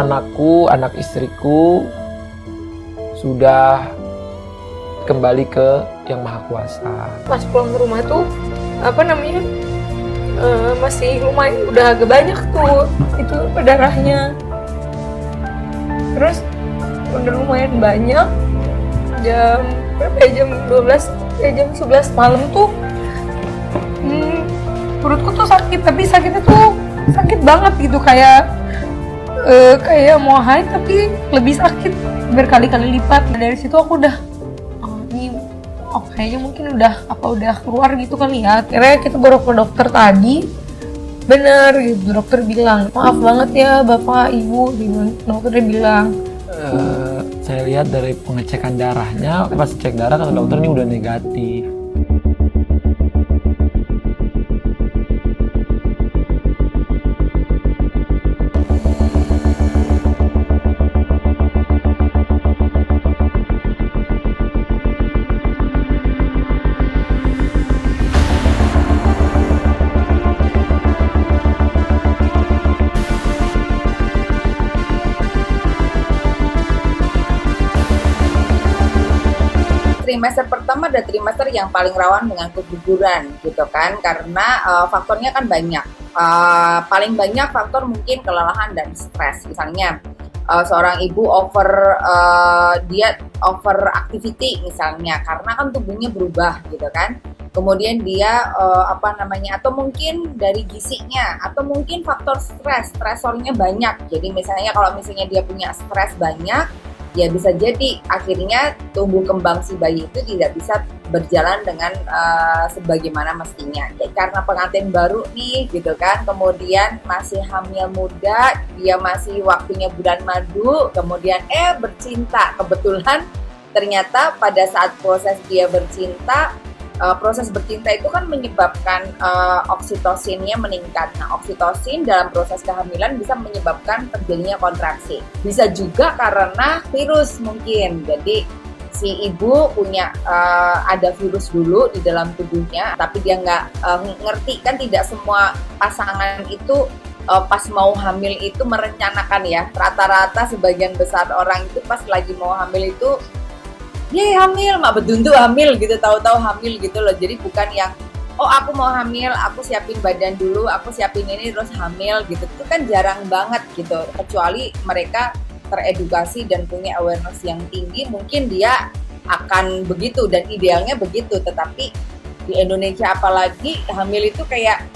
anakku, anak istriku sudah kembali ke Yang Maha Kuasa. Pas pulang ke rumah tuh masih lumayan, udah agak banyak tuh itu darahnya. Terus udah lumayan banyak. Jam 12 jam 11 malam tuh perutku tuh sakit, tapi sakitnya tuh sakit banget gitu, kayak mau haid tapi lebih sakit berkali-kali lipat. Dari situ aku udah kayaknya mungkin udah keluar gitu kali ya. Akhirnya kita baru ke dokter tadi, bener gitu, dokter bilang maaf banget ya bapak ibu, dokternya bilang saya lihat dari pengecekan darahnya, pas cek darah kata dokter ini udah negatif. Trimester pertama dan trimester yang paling rawan dengan keguguran gitu kan, karena faktornya kan banyak. Paling banyak faktor mungkin kelelahan dan stres. Misalnya seorang ibu dia over activity misalnya, karena kan tubuhnya berubah gitu kan. Kemudian dia atau mungkin dari gizinya, atau mungkin faktor stresornya banyak. Jadi misalnya kalau dia punya stres banyak, ya bisa jadi akhirnya tumbuh kembang si bayi itu tidak bisa berjalan dengan sebagaimana mestinya. Ya, karena pengantin baru nih gitu kan, kemudian masih hamil muda, dia masih waktunya bulan madu, kemudian bercinta. Kebetulan ternyata pada saat proses dia bercinta, proses bercinta itu kan menyebabkan oksitosinnya meningkat. Nah, oksitosin dalam proses kehamilan bisa menyebabkan terjadinya kontraksi. Bisa juga karena virus mungkin. Jadi si ibu punya ada virus dulu di dalam tubuhnya, tapi dia nggak ngerti kan. Tidak semua pasangan itu pas mau hamil itu merencanakan ya. Rata-rata sebagian besar orang itu pas lagi mau hamil itu hamil, mak beduntu hamil gitu, tahu-tahu hamil gitu loh. Jadi bukan yang aku mau hamil, aku siapin badan dulu, aku siapin ini terus hamil gitu. Itu kan jarang banget gitu. Kecuali mereka teredukasi dan punya awareness yang tinggi, mungkin dia akan begitu dan idealnya begitu. Tetapi di Indonesia apalagi hamil itu kayak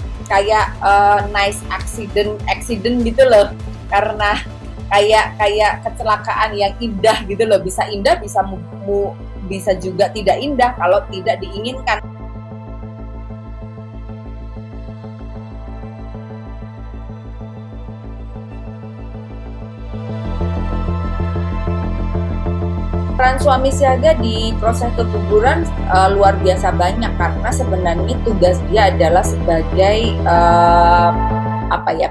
nice accident gitu loh. Karena kayak kecelakaan yang indah gitu loh, bisa indah, bisa juga tidak indah kalau tidak diinginkan. Peran suami siaga di proses keguguran luar biasa banyak, karena sebenarnya tugas dia adalah sebagai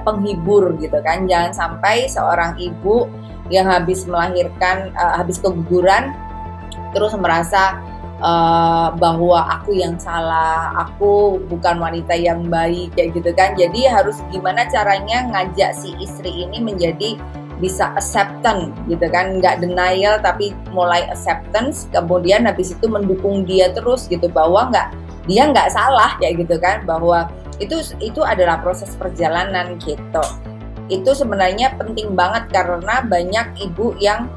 penghibur gitu kan. Jangan sampai seorang ibu yang habis melahirkan, habis keguguran terus merasa bahwa aku yang salah, aku bukan wanita yang baik kayak gitu kan. Jadi harus gimana caranya ngajak si istri ini menjadi bisa acceptance gitu kan, nggak denial tapi mulai acceptance, kemudian habis itu mendukung dia terus gitu, bahwa dia nggak salah kayak gitu kan, bahwa itu adalah proses perjalanan gitu. Itu sebenarnya penting banget karena banyak ibu yang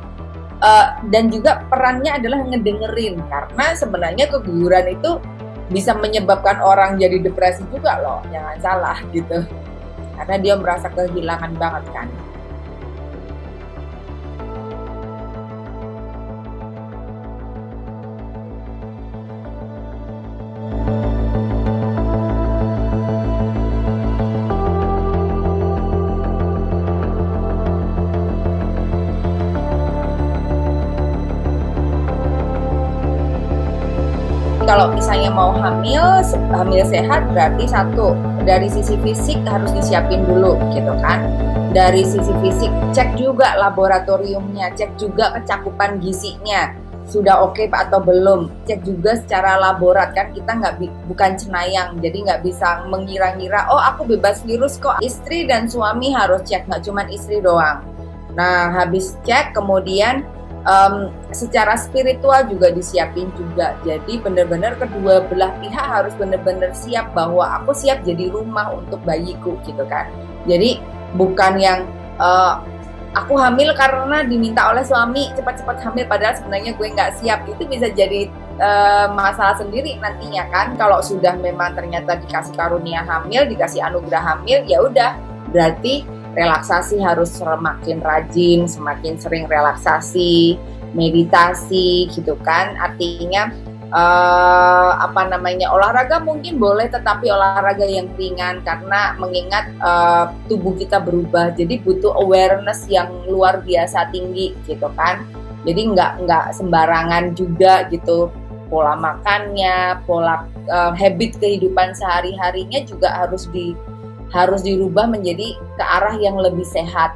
dan juga perannya adalah ngedengerin, karena sebenarnya keguguran itu bisa menyebabkan orang jadi depresi juga loh, jangan salah gitu, karena dia merasa kehilangan banget kan. Kalau misalnya mau hamil sehat, berarti satu, dari sisi fisik harus disiapin dulu gitu kan. Dari sisi fisik cek juga laboratoriumnya, cek juga kecakupan gizinya sudah oke Pak atau belum, cek juga secara laborat kan, kita bukan cenayang, jadi nggak bisa mengira-ngira aku bebas virus kok. Istri dan suami harus cek, nggak cuma istri doang. Nah, habis cek kemudian secara spiritual juga disiapin juga. Jadi benar-benar kedua belah pihak harus benar-benar siap bahwa aku siap jadi rumah untuk bayiku gitu kan. Jadi bukan yang aku hamil karena diminta oleh suami cepat-cepat hamil padahal sebenarnya gue nggak siap. Itu bisa jadi masalah sendiri nantinya kan. Kalau sudah memang ternyata dikasih karunia hamil, dikasih anugerah hamil, ya udah berarti relaksasi harus semakin rajin, semakin sering relaksasi, meditasi gitu kan. Artinya olahraga mungkin boleh, tetapi olahraga yang ringan karena mengingat tubuh kita berubah, jadi butuh awareness yang luar biasa tinggi gitu kan. Jadi nggak sembarangan juga gitu, pola makannya, pola habit kehidupan sehari-harinya juga harus dirubah menjadi ke arah yang lebih sehat